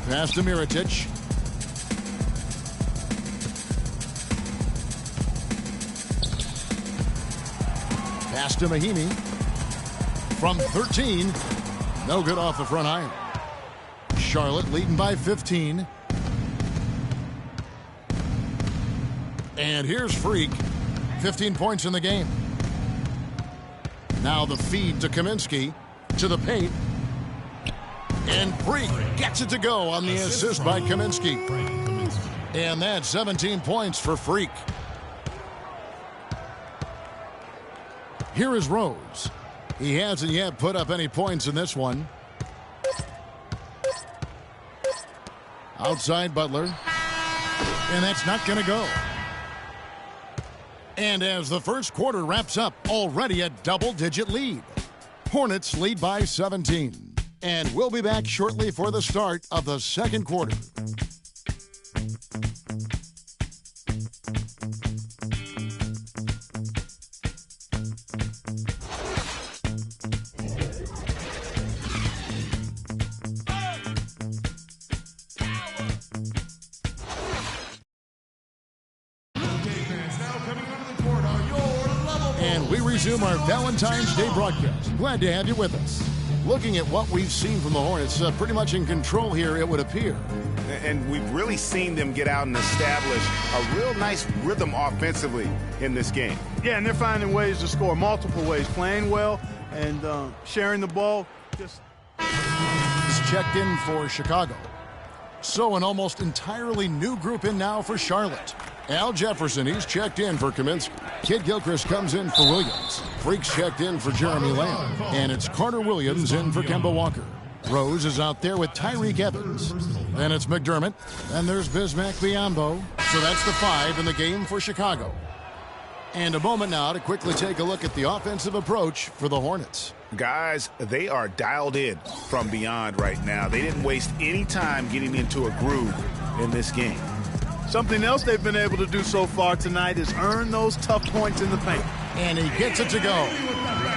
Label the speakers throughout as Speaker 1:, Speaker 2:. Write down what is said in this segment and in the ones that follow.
Speaker 1: Pass to Mirotic. Pass to Mahimi. From 13. No good off the front iron. Charlotte leading by 15. And here's Freak. 15 points in the game. Now the feed to Kaminsky. To the paint. And Freak gets it to go on the assist by Kaminsky. And that's 17 points for Freak. Here is Rose. He hasn't yet put up any points in this one. Outside Butler. And that's not going to go. And as the first quarter wraps up, already a double-digit lead. Hornets lead by 17. And we'll be back shortly for the start of the second quarter. And we resume our Valentine's Day broadcast. Glad to have you with us. Looking at what we've seen from the Hornets, pretty much in control here, it would appear.
Speaker 2: And we've really seen them get out and establish a real nice rhythm offensively in this game.
Speaker 3: Yeah, and they're finding ways to score multiple ways, playing well and sharing the ball.
Speaker 1: He's checked in for Chicago. So an almost entirely new group in now for Charlotte. Al Jefferson, he's checked in for Kaminsky. Kid Gilchrist comes in for Williams. Freak's checked in for Jeremy Lamb. And it's Carter Williams in for Kemba Walker. Rose is out there with Tyreek Evans. Then it's McDermott. Then there's Bismack Biyombo. So that's the 5 in the game for Chicago. And a moment now to quickly take a look at the offensive approach for the Hornets.
Speaker 2: Guys, they are dialed in from beyond right now. They didn't waste any time getting into a groove in this game.
Speaker 3: Something else they've been able to do so far tonight is earn those tough points in the paint.
Speaker 1: And he gets it to go.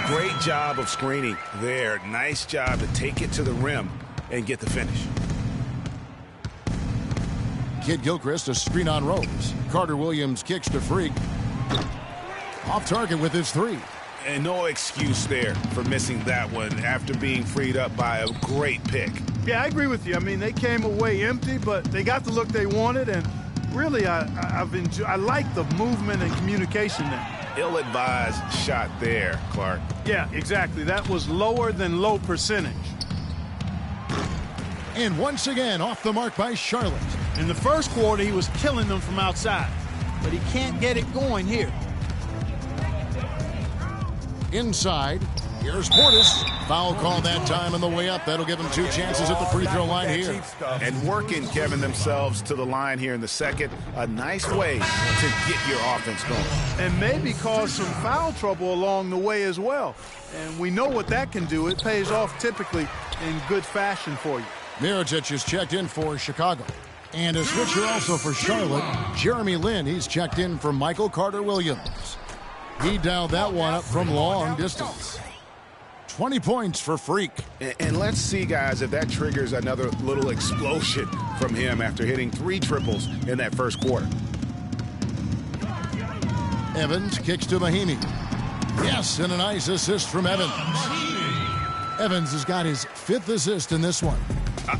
Speaker 2: Great job of screening there. Nice job to take it to the rim and get the finish.
Speaker 1: Kid Gilchrist, a screen on Rose. Carter Williams kicks to Freak. Off target with his 3.
Speaker 2: And no excuse there for missing that one after being freed up by a great pick.
Speaker 3: Yeah, I agree with you. I mean, they came away empty, but they got the look they wanted, and really, I like the movement and communication there.
Speaker 2: Ill-advised shot there, Clark.
Speaker 3: Yeah, exactly. That was lower than low percentage.
Speaker 1: And once again, off the mark by Charlotte.
Speaker 3: In the first quarter, he was killing them from outside, but he can't get it going here.
Speaker 1: Inside, here's Portis. Foul call that time on the way up. That'll give him 2 chances at the free throw line here.
Speaker 2: And working, Kevin, themselves to the line here in the second. A nice way to get your offense going.
Speaker 3: And maybe cause some foul trouble along the way as well. And we know what that can do. It pays off typically in good fashion for you.
Speaker 1: Mirotic is checked in for Chicago. And a switcher also for Charlotte. Jeremy Lin, he's checked in for Michael Carter-Williams. He dialed that one up from long distance. 20 points for Freak.
Speaker 2: And let's see, guys, if that triggers another little explosion from him after hitting 3 triples in that first quarter.
Speaker 1: Evans kicks to Mahimi. Yes, and a nice assist from Evans. Evans has got his 5th assist in this one.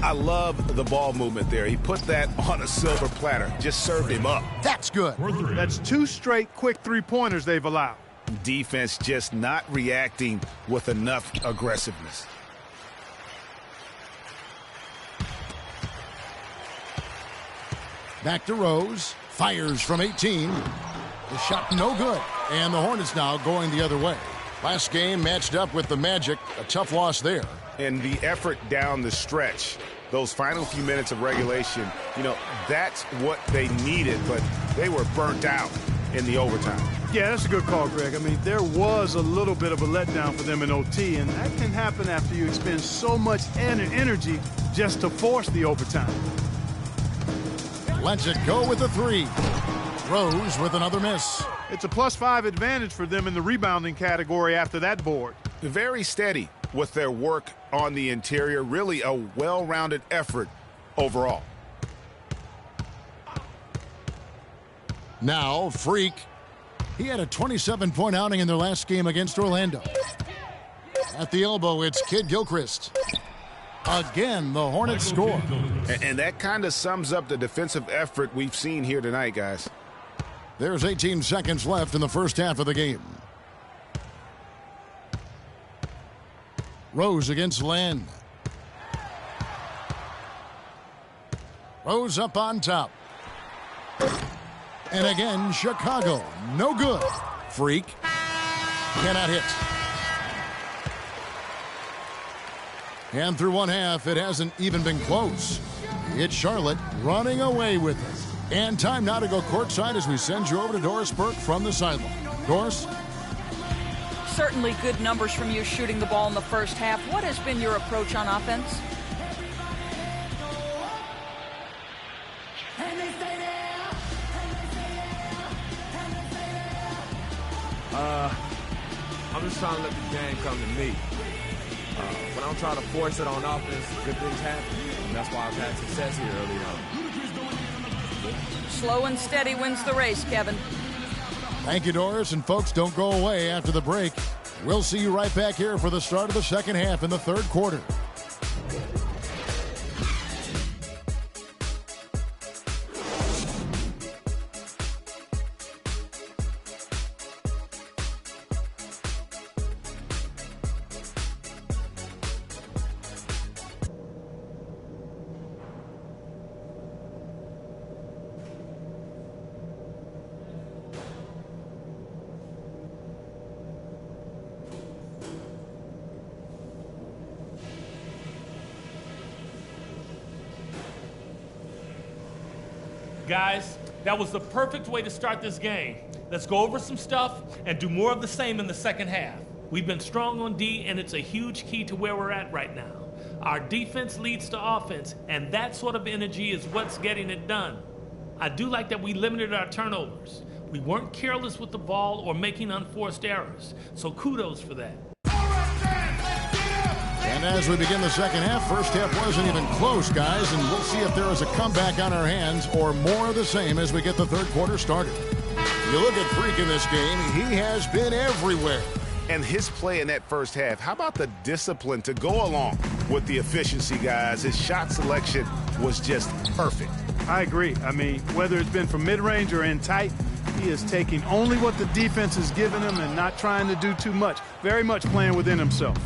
Speaker 2: I love the ball movement there. He put that on a silver platter. Just served him up.
Speaker 1: That's good.
Speaker 3: That's 2 straight quick 3-pointers they've allowed.
Speaker 2: Defense just not reacting with enough aggressiveness.
Speaker 1: Back to Rose. Fires from 18. The shot no good. And the Hornets now going the other way. Last game matched up with the Magic. A tough loss there.
Speaker 2: And the effort down the stretch, those final few minutes of regulation, you know, that's what they needed, but they were burnt out in the overtime.
Speaker 3: Yeah, that's a good call, Greg. I mean, there was a little bit of a letdown for them in OT, and that can happen after you expend so much energy just to force the overtime.
Speaker 1: Lets it go with the 3. Rose with another miss.
Speaker 3: It's a +5 advantage for them in the rebounding category after that board.
Speaker 2: Very steady with their work on the interior. Really a well-rounded effort overall.
Speaker 1: Now, Freak. He had a 27-point outing in their last game against Orlando. At the elbow, it's Kid Gilchrist. Again, the Hornets score.
Speaker 2: And that kind of sums up the defensive effort we've seen here tonight, guys.
Speaker 1: There's 18 seconds left in the first half of the game. Rose against Land. Rose up on top. And again, Chicago. No good. Freak cannot hit. And through one half, it hasn't even been close. It's Charlotte running away with it. And time now to go courtside as we send you over to Doris Burke from the sideline. Doris?
Speaker 4: Certainly good numbers from you shooting the ball in the first half. What has been your approach on offense?
Speaker 5: I'm just trying to let the game come to me. When I'm trying to force it on offense, good things happen. And that's why I've had success here early on.
Speaker 4: Slow and steady wins the race, Kevin.
Speaker 1: Thank you, Doris. And folks, don't go away after the break. We'll see you right back here for the start of the second half in the third quarter.
Speaker 6: Guys, that was the perfect way to start this game. Let's go over some stuff and do more of the same in the second half. We've been strong on D, and it's a huge key to where we're at right now. Our defense leads to offense, and that sort of energy is what's getting it done. I do like that we limited our turnovers. We weren't careless with the ball or making unforced errors, so kudos for that.
Speaker 1: And as we begin the second half, first half wasn't even close, guys, and we'll see if there is a comeback on our hands or more of the same as we get the third quarter started. You look at Freak in this game, he has been everywhere.
Speaker 2: And his play in that first half, how about the discipline to go along with the efficiency, guys? His shot selection was just perfect.
Speaker 3: I agree. I mean, whether it's been from mid-range or in tight, he is taking only what the defense has given him and not trying to do too much. Very much playing within himself.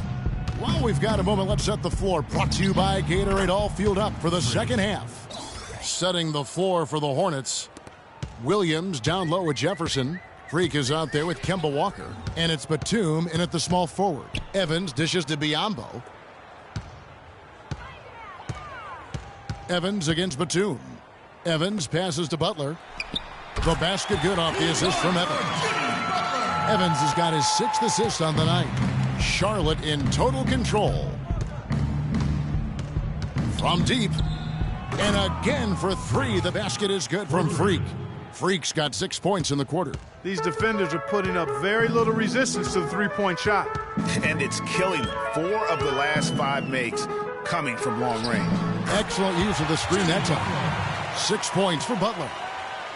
Speaker 1: While we've got a moment, let's set the floor. Brought to you by Gatorade, all fueled up for the second half. Setting the floor for the Hornets. Williams down low with Jefferson. Freak is out there with Kemba Walker. And it's Batum in at the small forward. Evans dishes to Biyombo. Evans against Batum. Evans passes to Butler. The basket good off the assist from Evans. Evans has got his sixth assist on the night. Charlotte in total control. From deep. And again for three. The basket is good from Freak. Freak's got 6 points in the quarter.
Speaker 3: These defenders are putting up very little resistance to the three-point shot.
Speaker 2: And it's killing them. 4 of the last 5 makes coming from long range.
Speaker 1: Excellent use of the screen that time. 6 points for Butler.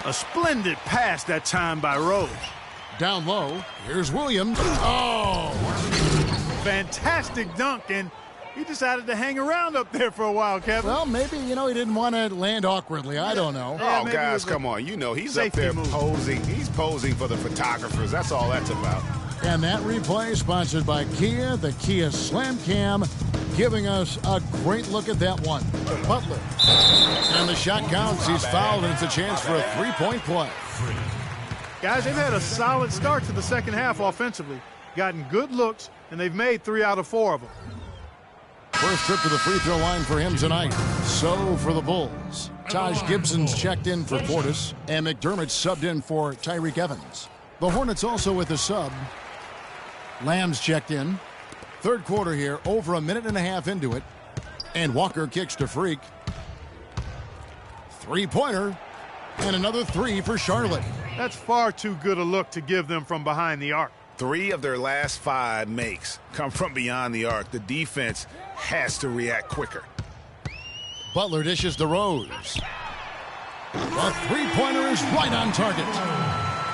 Speaker 3: A splendid pass that time by Rose.
Speaker 1: Down low, here's Williams. Oh!
Speaker 3: Fantastic dunk, and he decided to hang around up there for a while, Kevin.
Speaker 1: Well, maybe, he didn't want to land awkwardly. I don't know.
Speaker 2: Oh, guys, come on. He's up there posing. He's posing for the photographers. That's all that's about.
Speaker 1: And that replay sponsored by Kia, the Kia Slam Cam, giving us a great look at that one. Butler. And the shot counts. He's fouled, and it's a chance for a three-point play.
Speaker 3: Guys, they've had a solid start to the second half offensively. Gotten good looks, and they've made 3 out of 4 of them.
Speaker 1: First trip to the free throw line for him tonight. So for the Bulls, Taj Gibson's checked in for Portis, and McDermott subbed in for Tyreek Evans. The Hornets also with a sub. Lamb's checked in. Third quarter here, over a minute and a half into it. And Walker kicks to Freak. Three-pointer. And another 3 for Charlotte.
Speaker 3: That's far too good a look to give them from behind the arc.
Speaker 2: 3 of their last 5 makes come from beyond the arc. The defense has to react quicker.
Speaker 1: Butler dishes to Rose. The three-pointer is right on target.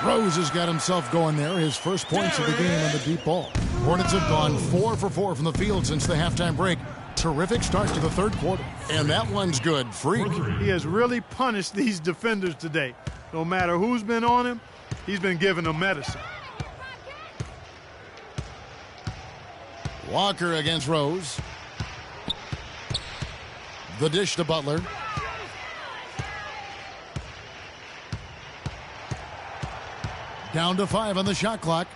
Speaker 1: Rose has got himself going there. His first points of the game on the deep ball. Hornets have gone 4 for 4 from the field since the halftime break. Terrific start to the third quarter. And that one's good. Freak.
Speaker 3: He has really punished these defenders today. No matter who's been on him, he's been giving them medicine.
Speaker 1: Walker against Rose. The dish to Butler. Down to 5 on the shot clock.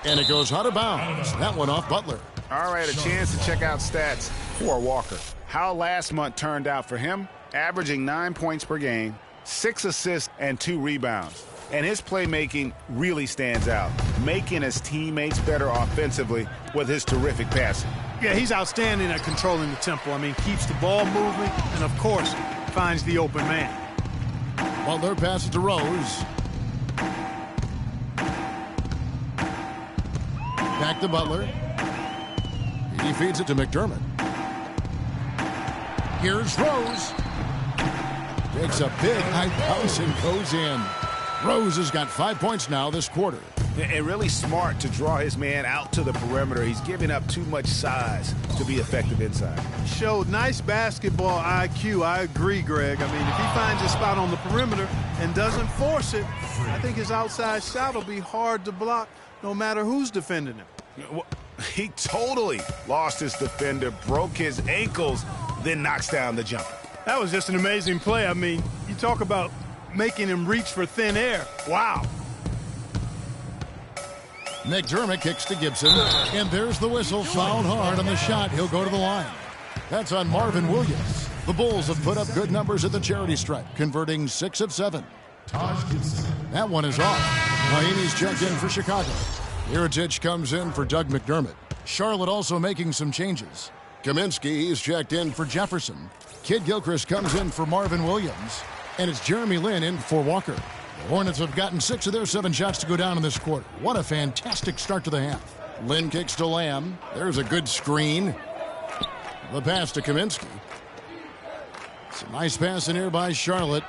Speaker 1: And it goes out of bounds. That one off Butler.
Speaker 2: All right, a chance to check out stats for Walker. How last month turned out for him, averaging 9 points per game, 6 assists, and 2 rebounds. And his playmaking really stands out, making his teammates better offensively with his terrific passing.
Speaker 3: Yeah, he's outstanding at controlling the tempo. I mean, keeps the ball moving and, of course, finds the open man.
Speaker 1: Butler passes to Rose. Back to Butler. He feeds it to McDermott. Here's Rose. Takes a big high bounce and goes in. Rose has got 5 points now this quarter.
Speaker 2: And really smart to draw his man out to the perimeter. He's giving up too much size to be effective inside.
Speaker 3: Showed nice basketball IQ. I agree, Greg. I mean, if he finds a spot on the perimeter and doesn't force it, I think his outside shot will be hard to block no matter who's defending him.
Speaker 2: He totally lost his defender, broke his ankles, then knocks down the jumper.
Speaker 3: That was just an amazing play. I mean, you talk about making him reach for thin air. Wow.
Speaker 1: McDermott kicks to Gibson, and there's the whistle. Fouled hard on the shot. He'll go to the line. That's on Marvin Williams. The Bulls have put up good numbers at the charity stripe, converting 6 of 7. That one is off. Miami's checked in for Chicago. Mirotic comes in for Doug McDermott. Charlotte also making some changes. Kaminsky is checked in for Jefferson. Kid Gilchrist comes in for Marvin Williams. And it's Jeremy Lin in for Walker. The Hornets have gotten 6 of their 7 shots to go down in this quarter. What a fantastic start to the half. Lin kicks to Lamb. There's a good screen. The pass to Kaminsky. It's a nice pass in here by Charlotte.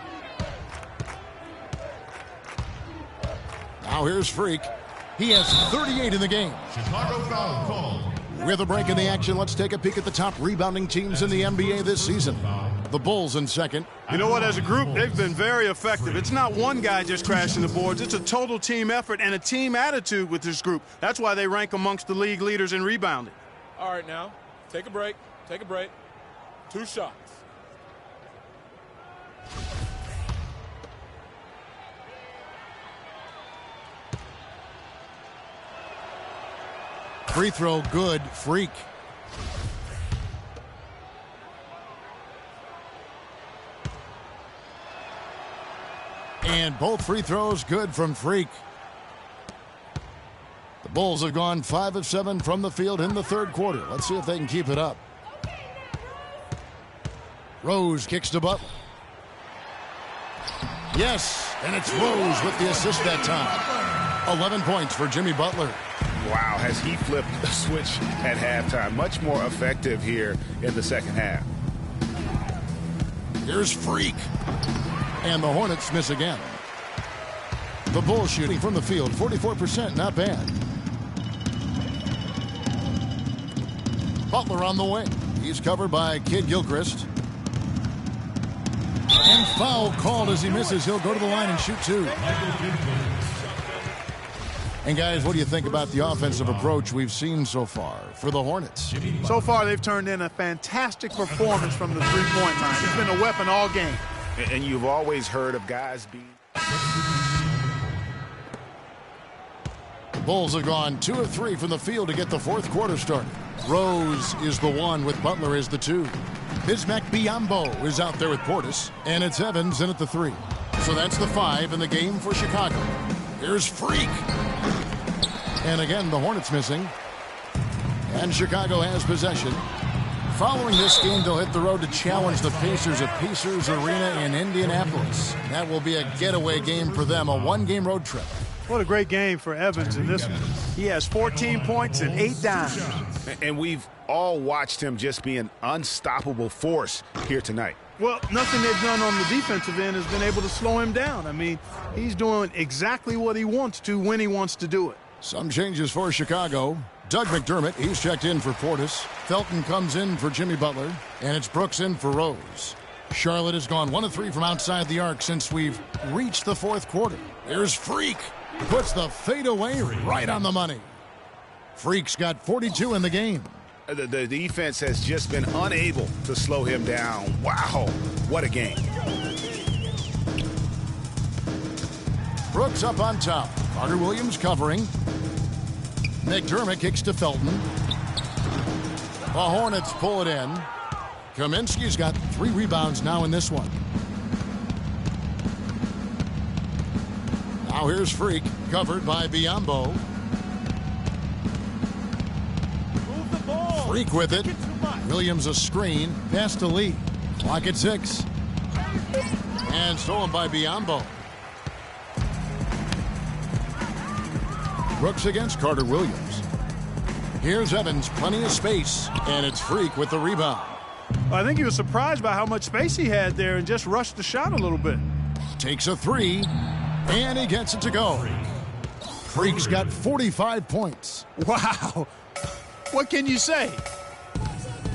Speaker 1: Now here's Freak. He has 38 in the game.
Speaker 7: Chicago foul called.
Speaker 1: With a break in the action, let's take a peek at the top rebounding teams in the NBA this season. The Bulls in second.
Speaker 3: You know what? As a group, they've been very effective. It's not one guy just crashing the boards. It's a total team effort and a team attitude with this group. That's why they rank amongst the league leaders in rebounding.
Speaker 5: All right, now, take a break. Take a break. 2 shots.
Speaker 1: Free throw good. Freak. And both free throws good from Freak. The Bulls have gone 5 of 7 from the field in the third quarter. Let's see if they can keep it up. Rose kicks to Butler. Yes, and it's Rose with the assist that time. 11 points for Jimmy Butler.
Speaker 2: Wow, has he flipped the switch at halftime. Much more effective here in the second half.
Speaker 1: Here's Freak. And the Hornets miss again. The Bulls shooting from the field, 44%, not bad. Butler on the wing. He's covered by Kid Gilchrist. And foul called as he misses. He'll go to the line and shoot 2. And guys, what do you think about the offensive approach we've seen so far for the Hornets?
Speaker 3: So far, they've turned in a fantastic performance from the three-point line. It's been a weapon all game.
Speaker 2: And you've always heard of guys being...
Speaker 1: The Bulls have gone 2 of 3 from the field to get the fourth quarter started. Rose is the 1 with Butler as the 2. Bismack Biyombo is out there with Portis. And it's Evans in at the 3. So that's the 5 in the game for Chicago. Here's Freak. And again, the Hornets missing. And Chicago has possession. Following this game, they'll hit the road to challenge the Pacers at Pacers Arena in Indianapolis. That will be a getaway game for them, a 1-game road trip.
Speaker 3: What a great game for Evans in this one. He has 14 points and 8 dimes.
Speaker 2: And we've all watched him just be an unstoppable force here tonight.
Speaker 3: Well, nothing they've done on the defensive end has been able to slow him down. I mean, he's doing exactly what he wants to when he wants to do it.
Speaker 1: Some changes for Chicago. Doug McDermott, he's checked in for Portis. Felton comes in for Jimmy Butler. And it's Brooks in for Rose. Charlotte has gone 1 of 3 from outside the arc since we've reached the fourth quarter. There's Freak. Puts the fadeaway right on the money. Freak's got 42 in the game.
Speaker 2: The defense has just been unable to slow him down. Wow, what a game.
Speaker 1: Brooks up on top. Carter Williams covering. McDermott kicks to Felton. The Hornets pull it in. Kaminsky's got 3 rebounds now in this one. Now here's Freak, covered by Biyombo.
Speaker 3: Move the ball.
Speaker 1: Freak with it. Williams a screen. Pass to Lee. Clock at 6. And stolen by Biyombo. Brooks against Carter Williams. Here's Evans, plenty of space. And it's Freak with the rebound.
Speaker 3: I think he was surprised by how much space he had there and just rushed the shot a little bit.
Speaker 1: Takes a 3. And he gets it to go. Freak's got 45 points.
Speaker 3: Wow. What can you say?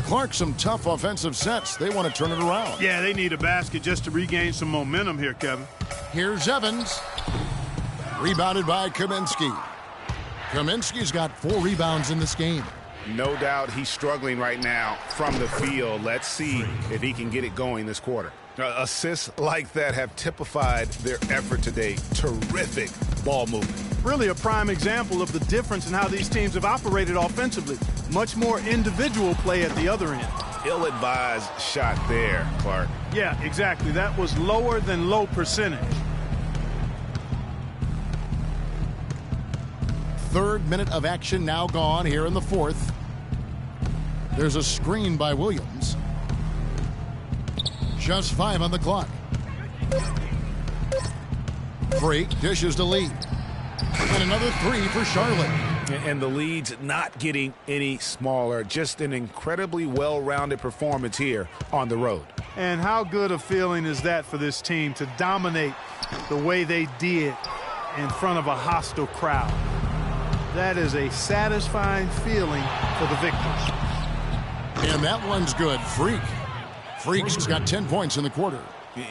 Speaker 1: Clark, some tough offensive sets. They want to turn it around.
Speaker 3: Yeah, they need a basket just to regain some momentum here, Kevin.
Speaker 1: Here's Evans. Rebounded by Kaminsky. Kaminsky's got 4 rebounds in this game.
Speaker 2: No doubt he's struggling right now from the field. Let's see if he can get it going this quarter. Assists like that have typified their effort today. Terrific ball movement.
Speaker 3: Really a prime example of the difference in how these teams have operated offensively. Much more individual play at the other end.
Speaker 2: Ill-advised shot there, Clark.
Speaker 3: Yeah, exactly. That was lower than low percentage.
Speaker 1: 3rd minute of action now gone here in the 4th. There's a screen by Williams. Just 5 on the clock. Freak dishes to Lee. And another 3 for Charlotte.
Speaker 2: And the lead's not getting any smaller. Just an incredibly well-rounded performance here on the road.
Speaker 3: And how good a feeling is that for this team to dominate the way they did in front of a hostile crowd? That is a satisfying feeling for the victors.
Speaker 1: And that one's good. Freak's got 10 points in the quarter.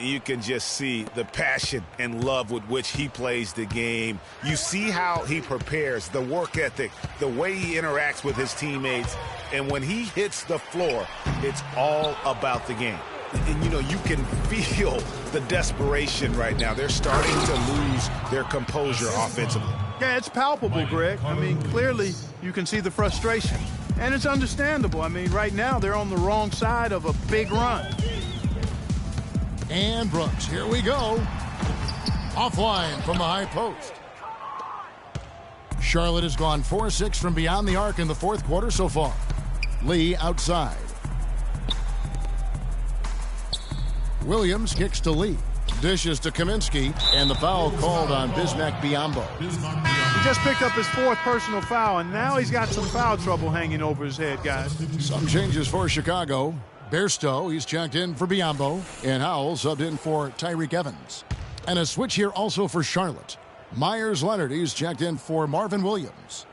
Speaker 2: You can just see the passion and love with which he plays the game. You see how he prepares, the work ethic, the way he interacts with his teammates. And when he hits the floor, it's all about the game. And, you know, you can feel the desperation right now. They're starting to lose their composure offensively.
Speaker 3: Yeah, it's palpable, Greg. I mean, clearly you can see the frustration. And it's understandable. I mean, right now they're on the wrong side of a big run.
Speaker 1: And Brooks, here we go. Offline from the high post. Charlotte has gone 4-6 from beyond the arc in the 4th quarter so far. Lee outside. Williams kicks to Lee. Dishes to Kaminsky. And the foul called on Bismack Biyombo.
Speaker 3: He just picked up his 4th personal foul, and now he's got some foul trouble hanging over his head, guys.
Speaker 1: Some changes for Chicago. Bairstow, he's checked in for Biyombo. And Howell subbed in for Tyreek Evans. And a switch here also for Charlotte. Myers Leonard, he's checked in for Marvin Williams.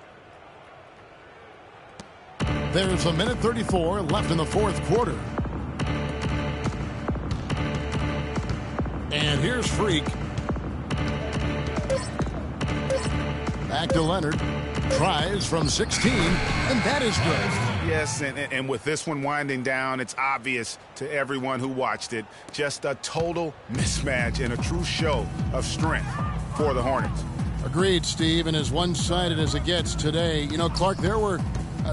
Speaker 1: There's a minute 34 left in the 4th quarter. And here's Freak. Back to Leonard. Tries from 16, and that is good.
Speaker 2: Yes, and with this one winding down, it's obvious to everyone who watched it. Just a total mismatch and a true show of strength for the Hornets.
Speaker 1: Agreed, Steve, and as one-sided as it gets today. You know, Clark, there were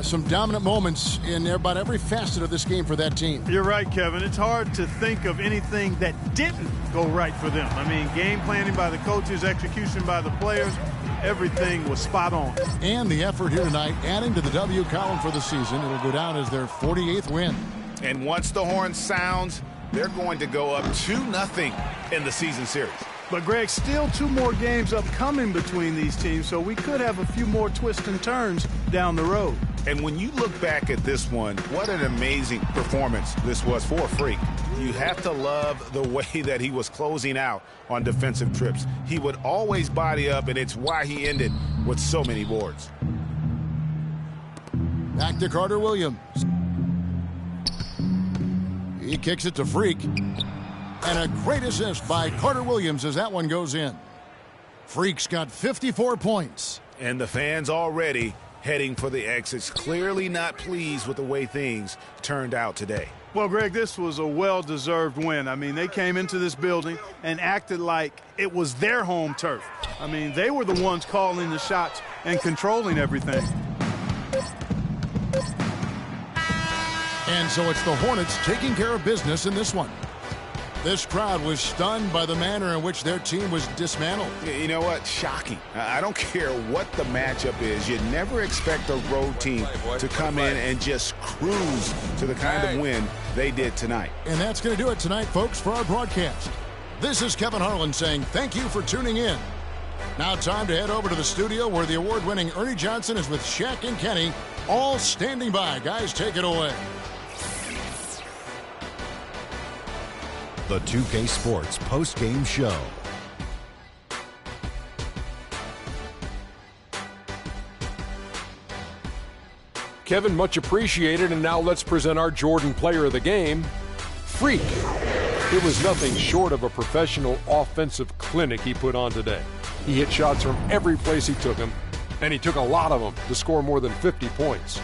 Speaker 1: some dominant moments in about every facet of this game for that team.
Speaker 3: You're right, Kevin. It's hard to think of anything that didn't go right for them. I mean, game planning by the coaches, execution by the players, everything was spot on.
Speaker 1: And the effort here tonight, adding to the W column for the season. It'll go down as their 48th win.
Speaker 2: And once the horn sounds, they're going to go up 2-0 in the season series.
Speaker 3: But, Greg, still 2 more games upcoming between these teams, so we could have a few more twists and turns down the road.
Speaker 2: And when you look back at this one, what an amazing performance this was for Freak. You have to love the way that he was closing out on defensive trips. He would always body up, and it's why he ended with so many boards.
Speaker 1: Back to Carter Williams. He kicks it to Freak. And a great assist by Carter Williams as that one goes in. Freak's got 54 points.
Speaker 2: And the fans already heading for the exits, clearly not pleased with the way things turned out today.
Speaker 3: Well, Greg, this was a well-deserved win. I mean, they came into this building and acted like it was their home turf. I mean, they were the ones calling the shots and controlling everything.
Speaker 1: And so it's the Hornets taking care of business in this one. This crowd was stunned by the manner in which their team was dismantled.
Speaker 2: You know what? Shocking. I don't care what the matchup is. You never expect a road team to come in and just cruise to the kind of win they did tonight.
Speaker 1: And that's going to do it tonight, folks, for our broadcast. This is Kevin Harlan saying thank you for tuning in. Now time to head over to the studio where the award-winning Ernie Johnson is with Shaq and Kenny, all standing by. Guys, take it away.
Speaker 8: The 2K Sports post-game show.
Speaker 9: Kevin, much appreciated, and now let's present our Jordan Player of the Game, Freak. It was nothing short of a professional offensive clinic he put on today. He hit shots from every place he took them, and he took a lot of them to score more than 50 points.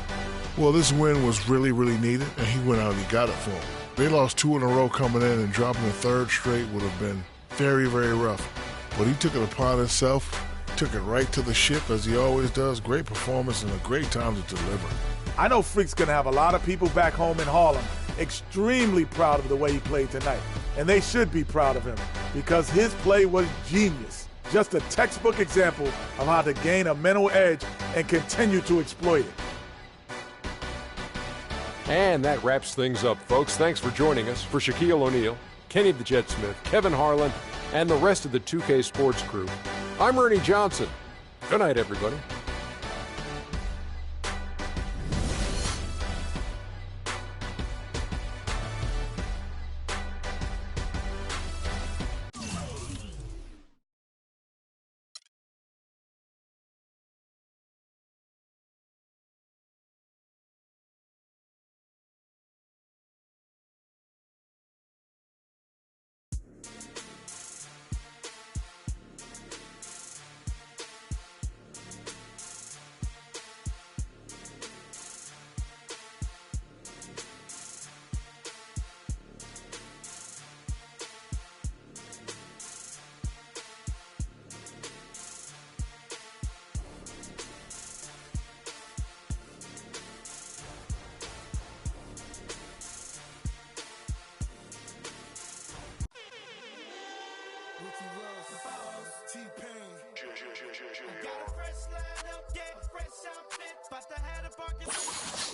Speaker 7: Well, this win was really, really needed, and he went out and he got it for him. They lost 2 in a row coming in, and dropping the 3rd straight would have been very, very rough. But he took it upon himself, took it right to the ship, as he always does. Great performance and a great time to deliver.
Speaker 10: I know Freak's going to have a lot of people back home in Harlem extremely proud of the way he played tonight. And they should be proud of him because his play was genius. Just a textbook example of how to gain a mental edge and continue to exploit it.
Speaker 9: And that wraps things up, folks. Thanks for joining us. For Shaquille O'Neal, Kenny the Jet Smith, Kevin Harlan, and the rest of the 2K Sports crew, I'm Ernie Johnson. Good night, everybody.
Speaker 11: Got a fresh line up, yeah, fresh outfit, about to have a parking.